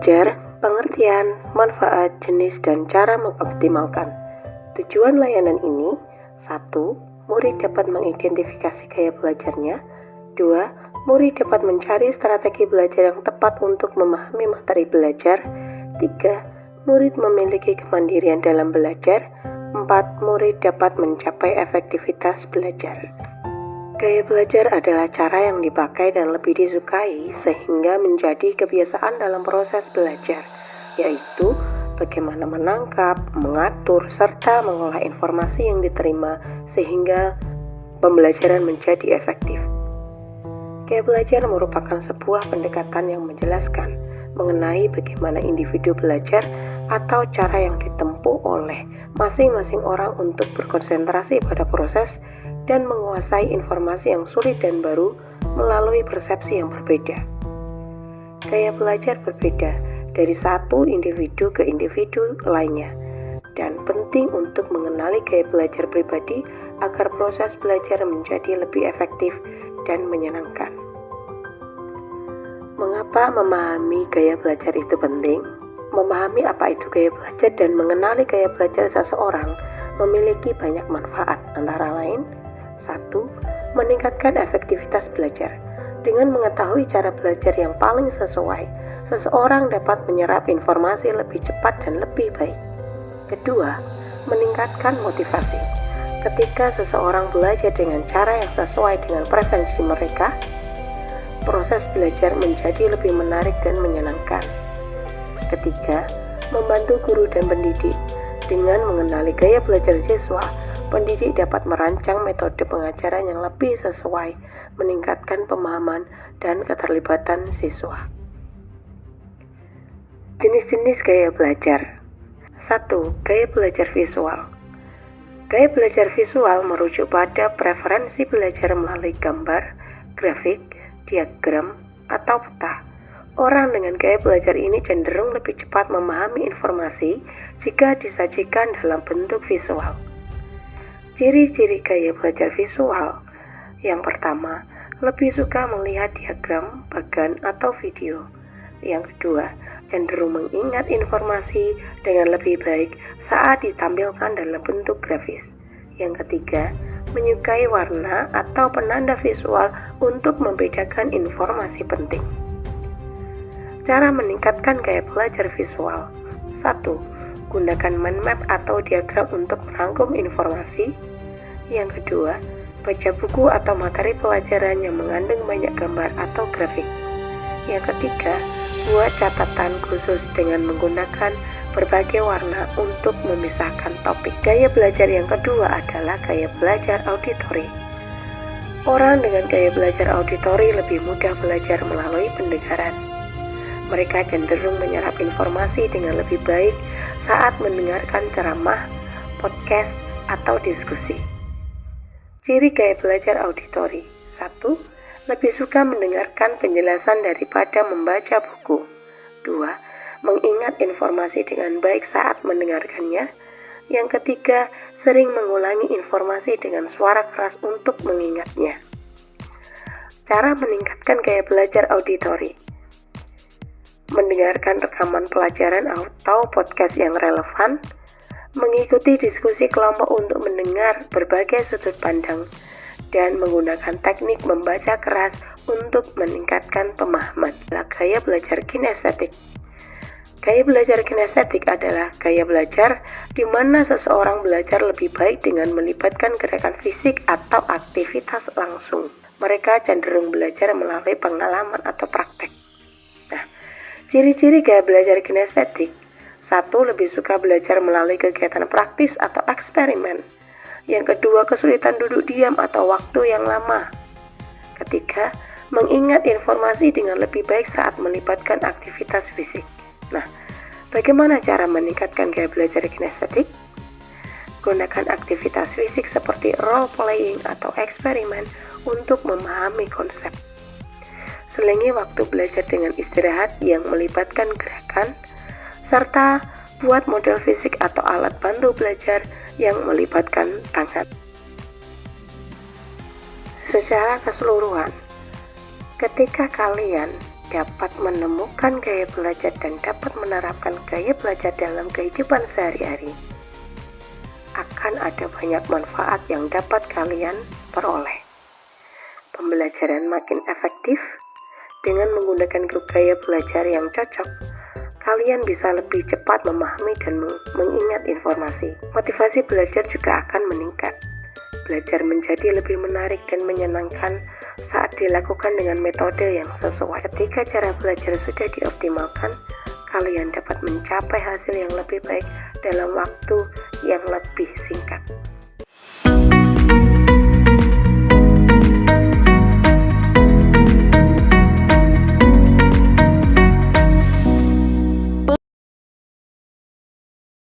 belajar, pengertian, manfaat, jenis, dan cara mengoptimalkan. Tujuan layanan ini: 1. Murid dapat mengidentifikasi gaya belajarnya. 2. Murid dapat mencari strategi belajar yang tepat untuk memahami materi belajar. 3. Murid memiliki kemandirian dalam belajar. 4. Murid dapat mencapai efektivitas belajar. Gaya belajar adalah cara yang dipakai dan lebih disukai sehingga menjadi kebiasaan dalam proses belajar, yaitu bagaimana menangkap, mengatur, serta mengolah informasi yang diterima sehingga pembelajaran menjadi efektif. Gaya belajar merupakan sebuah pendekatan yang menjelaskan mengenai bagaimana individu belajar atau cara yang ditempuh oleh masing-masing orang untuk berkonsentrasi pada proses dan menguasai informasi yang sulit dan baru melalui persepsi yang berbeda. Gaya belajar berbeda dari satu individu ke individu lainnya, dan penting untuk mengenali gaya belajar pribadi agar proses belajar menjadi lebih efektif dan menyenangkan. Mengapa memahami gaya belajar itu penting? Memahami apa itu gaya belajar dan mengenali gaya belajar seseorang memiliki banyak manfaat, antara lain: 1. Meningkatkan efektivitas belajar. Dengan mengetahui cara belajar yang paling sesuai, seseorang dapat menyerap informasi lebih cepat dan lebih baik. Kedua, meningkatkan motivasi. Ketika seseorang belajar dengan cara yang sesuai dengan preferensi mereka, proses belajar menjadi lebih menarik dan menyenangkan. Ketiga, membantu guru dan pendidik. Dengan mengenali gaya belajar siswa, pendidik dapat merancang metode pengajaran yang lebih sesuai, meningkatkan pemahaman dan keterlibatan siswa. Jenis-jenis gaya belajar. 1. Gaya belajar visual. Gaya belajar visual merujuk pada preferensi belajar melalui gambar, grafik, diagram, atau peta. Orang dengan gaya belajar ini cenderung lebih cepat memahami informasi jika disajikan dalam bentuk visual. Ciri-ciri gaya belajar visual. Yang pertama, lebih suka melihat diagram, bagan, atau video. Yang kedua, cenderung mengingat informasi dengan lebih baik saat ditampilkan dalam bentuk grafis. Yang ketiga, menyukai warna atau penanda visual untuk membedakan informasi penting. Cara meningkatkan gaya belajar visual. 1. Gunakan mind map atau diagram untuk merangkum informasi. Yang kedua, baca buku atau materi pelajaran yang mengandung banyak gambar atau grafik. Yang ketiga, buat catatan khusus dengan menggunakan berbagai warna untuk memisahkan topik. Gaya belajar yang kedua adalah gaya belajar auditori. Orang dengan gaya belajar auditori lebih mudah belajar melalui pendengaran. Mereka cenderung menyerap informasi dengan lebih baik saat mendengarkan ceramah, podcast, atau diskusi. Ciri gaya belajar auditori. 1. Lebih suka mendengarkan penjelasan daripada membaca buku. 2. Mengingat informasi dengan baik saat mendengarkannya. Yang ketiga, sering mengulangi informasi dengan suara keras untuk mengingatnya. Cara meningkatkan gaya belajar auditori. Mendengarkan rekaman pelajaran atau podcast yang relevan, mengikuti diskusi kelompok untuk mendengar berbagai sudut pandang, dan menggunakan teknik membaca keras untuk meningkatkan pemahaman. Gaya belajar kinestetik. Gaya belajar kinestetik adalah gaya belajar di mana seseorang belajar lebih baik dengan melibatkan gerakan fisik atau aktivitas langsung. Mereka cenderung belajar melalui pengalaman atau praktek. Ciri-ciri gaya belajar kinestetik. 1. Lebih suka belajar melalui kegiatan praktis atau eksperimen. Yang kedua, kesulitan duduk diam atau waktu yang lama. Ketiga, mengingat informasi dengan lebih baik saat melibatkan aktivitas fisik. Bagaimana cara meningkatkan gaya belajar kinestetik? Gunakan aktivitas fisik seperti role playing atau eksperimen untuk memahami konsep. Selingi waktu belajar dengan istirahat yang melibatkan gerakan, serta buat model fisik atau alat bantu belajar yang melibatkan tangan. Secara keseluruhan, ketika kalian dapat menemukan gaya belajar dan dapat menerapkan gaya belajar dalam kehidupan sehari-hari. Akan ada banyak manfaat yang dapat kalian peroleh. Pembelajaran makin efektif. Dengan menggunakan grup gaya belajar yang cocok, kalian bisa lebih cepat memahami dan mengingat informasi. Motivasi belajar juga akan meningkat. Belajar menjadi lebih menarik dan menyenangkan saat dilakukan dengan metode yang sesuai. Ketika cara belajar sudah dioptimalkan, kalian dapat mencapai hasil yang lebih baik dalam waktu yang lebih singkat.